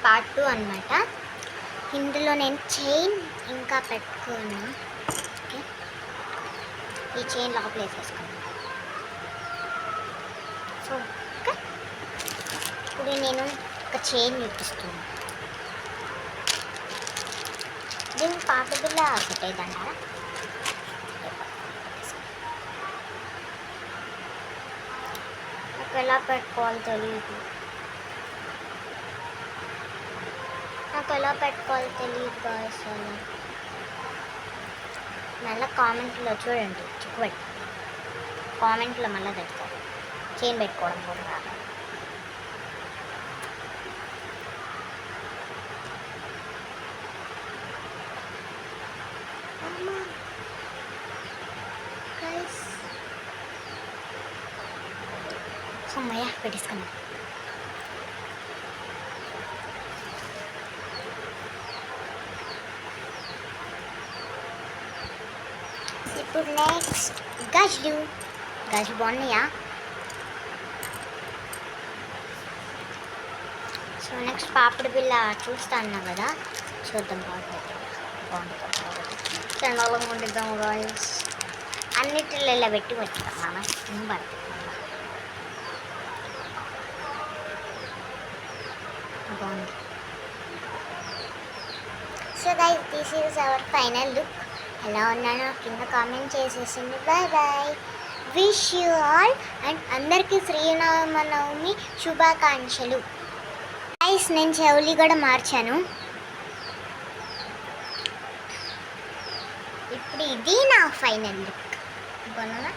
Part 2 అనమాట. ఇందులో నేను చైన్ ఇంకా పెట్టుకున్నా. ఓకే, ఈ చైన్ లోపల వేసేసుకున్నాను. సో ఓకే, ఇప్పుడు నేను ఒక చైన్ చూపిస్తున్నాను. దీన్ని పాత బిల్ల పెట్టేదంటారా? నాకు ఎలా పెట్టుకోవాలో తెలియదు. అసలు మళ్ళీ కామెంట్లో చూడండి, చిక్కుపెట్టి కామెంట్లో మళ్ళీ పెడతారు. చైన్ పెట్టుకోవడం కూడా రాదు. అమ్మయ్య పెట్టేసుకున్నాను. ఇప్పుడు నెక్స్ట్ గాజులు బాగున్నాయా? సో నెక్స్ట్ పాపడి బిల్ల చూస్తాను కదా, చూద్దాం. చండాలంగా ఉండిద్దాం గాయస్. అన్నిటిలో ఇలా పెట్టి వచ్చాం మనం. బాగుంది. So guys, this is our final look. ఎలా ఉన్నానో కింద కామెంట్ చేసేసింది. Bye bye, wish you all. And అందరికీ శ్రీరామనవమి శుభాకాంక్షలు. గైస్, నేను చెవులి కూడా మార్చాను. ఇప్పుడు ఇది నా ఫైనల్ లుక్. బాగున్నా?